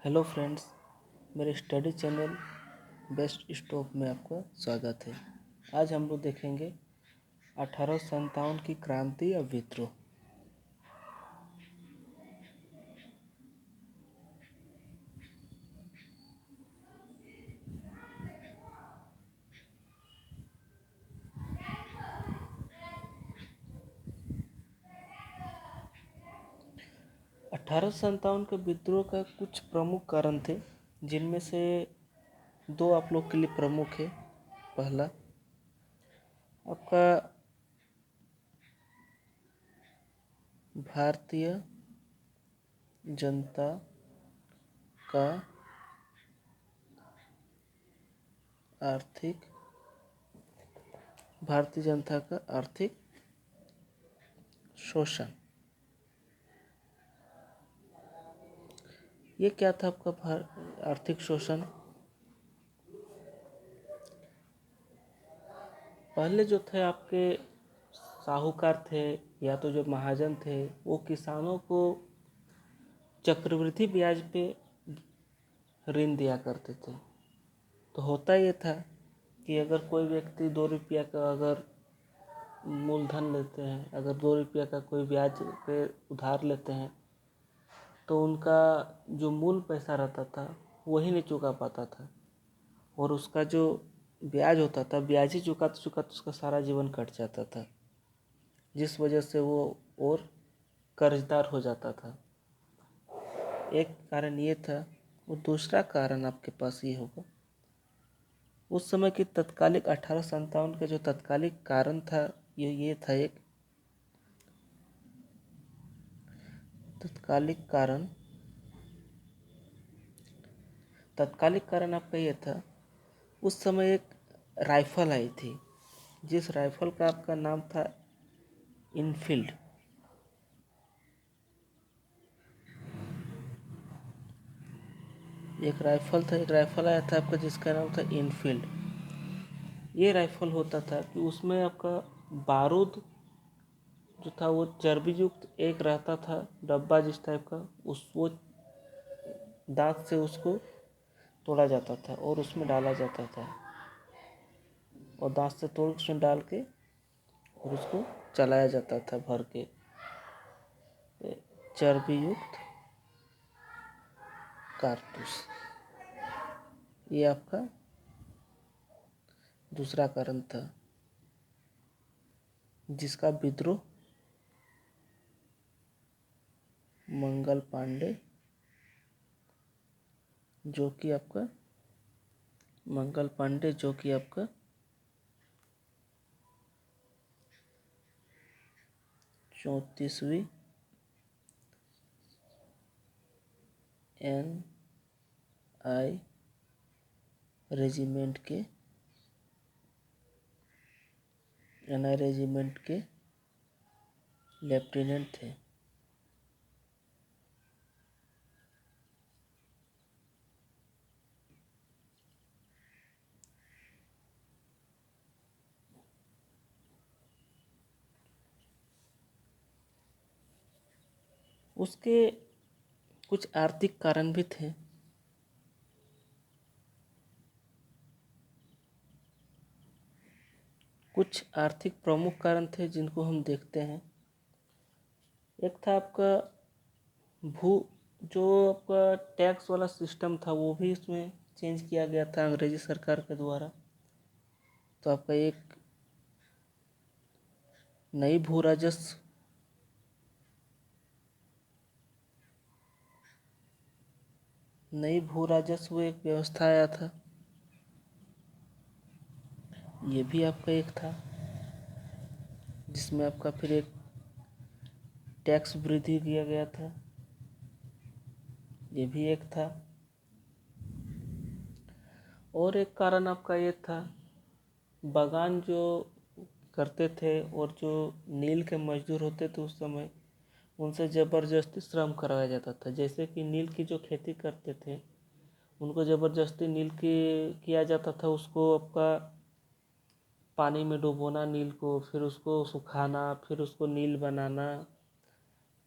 Hello friends, मेरे study channel best stop में आपका स्वागत है। आज हम लोग देखेंगे 1857 की क्रांति और विद्रोह। अठारह के विद्रोह का कुछ प्रमुख कारण थे, जिनमें से दो आप लोग के लिए प्रमुख है। पहला आपका भारतीय जनता का आर्थिक शोषण। ये क्या था आपका आर्थिक शोषण? पहले जो थे आपके साहूकार थे या तो जो महाजन थे, वो किसानों को चक्रवृद्धि ब्याज पे ऋण दिया करते थे। तो होता ये था कि अगर कोई व्यक्ति 2 रुपया का अगर मूलधन लेते हैं, अगर 2 रुपया का कोई ब्याज पे उधार लेते हैं, तो उनका जो मूल पैसा रहता था वही नहीं चुका पाता था, और उसका जो ब्याज होता था, ब्याज ही चुकाते चुकाते उसका सारा जीवन कट जाता था, जिस वजह से वो और कर्जदार हो जाता था। एक कारण ये था, और दूसरा कारण आपके पास ये होगा, उस समय की तत्कालिक 1857 का जो तत्कालिक कारण था, ये था एक तत्कालिक कारण आपका ये था। उस समय एक राइफल आई थी, जिस राइफल का आपका नाम था इनफील्ड। एक राइफल आया था आपका, जिसका नाम था इनफील्ड। ये राइफल होता था कि उसमें आपका बारूद जो था वो चर्बी युक्त एक रहता था, डब्बा जिस टाइप का, वो दांत से उसको तोड़ा जाता था और उसमें डाला जाता था, और दांत से तोड़ उसमें डाल के और उसको चलाया जाता था भर के। चर्बी युक्त कारतूस, ये आपका दूसरा कारण था, जिसका विद्रोह मंगल पांडे जो कि आपका 34वीं NI रेजिमेंट के लेफ्टिनेंट थे। उसके कुछ आर्थिक कारण भी थे। कुछ आर्थिक प्रमुख कारण थे जिनको हम देखते हैं। एक था आपका जो आपका टैक्स वाला सिस्टम था, वो भी इसमें चेंज किया गया था अंग्रेजी सरकार के द्वारा। तो आपका एक नई भू राजस्व एक व्यवस्था आया था, ये भी आपका एक था, जिसमें आपका फिर एक टैक्स वृद्धि किया गया था, ये भी एक था। और एक कारण आपका ये था, बागान जो करते थे और जो नील के मजदूर होते थे उस समय, उनसे ज़बरदस्ती श्रम करवाया जाता था। जैसे कि नील की जो खेती करते थे, उनको ज़बरदस्ती नील की किया जाता था, उसको आपका पानी में डुबोना नील को, फिर उसको सुखाना, फिर उसको नील बनाना,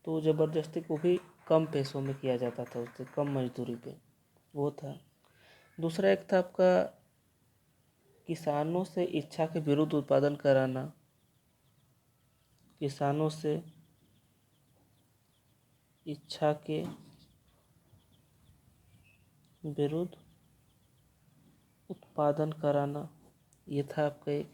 तो ज़बरदस्ती को भी कम पैसों में किया जाता था, उससे कम मजदूरी पे, वो था। दूसरा एक था आपका किसानों से इच्छा के विरुद्ध उत्पादन कराना, किसानों से इच्छा के विरुद्ध उत्पादन कराना, ये था आपका एक।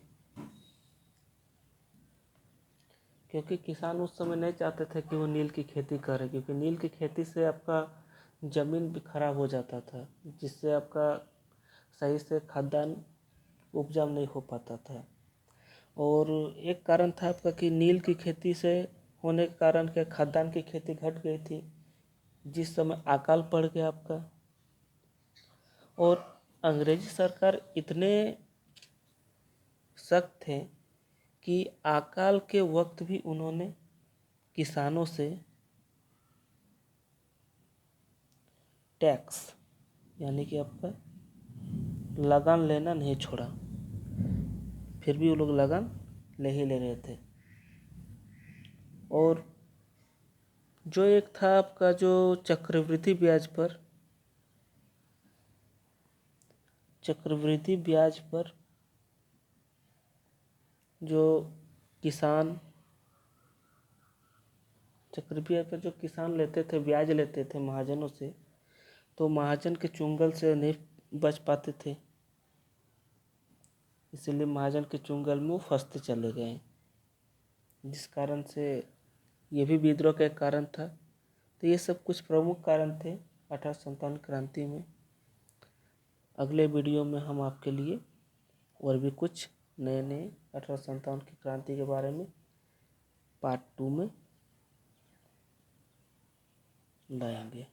क्योंकि किसान उस समय नहीं चाहते थे कि वो नील की खेती करे, क्योंकि नील की खेती से आपका ज़मीन भी खराब हो जाता था, जिससे आपका सही से खाद्यान्न उपजाऊ नहीं हो पाता था। और एक कारण था आपका कि नील की खेती से होने के कारण के खाद्यान्न की खेती घट गई थी, जिस समय अकाल पड़ गया आपका। और अंग्रेजी सरकार इतने सख्त थे कि अकाल के वक्त भी उन्होंने किसानों से टैक्स यानी कि आपका लगान लेना नहीं छोड़ा, फिर भी वो लोग लगान ले ही ले रहे थे। और जो एक था आपका जो चक्रवृद्धि ब्याज पर जो किसान चक्रवृद्धि ब्याज पर जो किसान लेते थे, ब्याज लेते थे महाजनों से, तो महाजन के चुंगल से नहीं बच पाते थे, इसलिए महाजन के चुंगल में वो फंसते चले गए, जिस कारण से ये भी विद्रोह का एक कारण था। तो ये सब कुछ प्रमुख कारण थे 1857 क्रांति में। अगले वीडियो में हम आपके लिए और भी कुछ नए नए 1857 की क्रांति के बारे में पार्ट 2 में लाएंगे।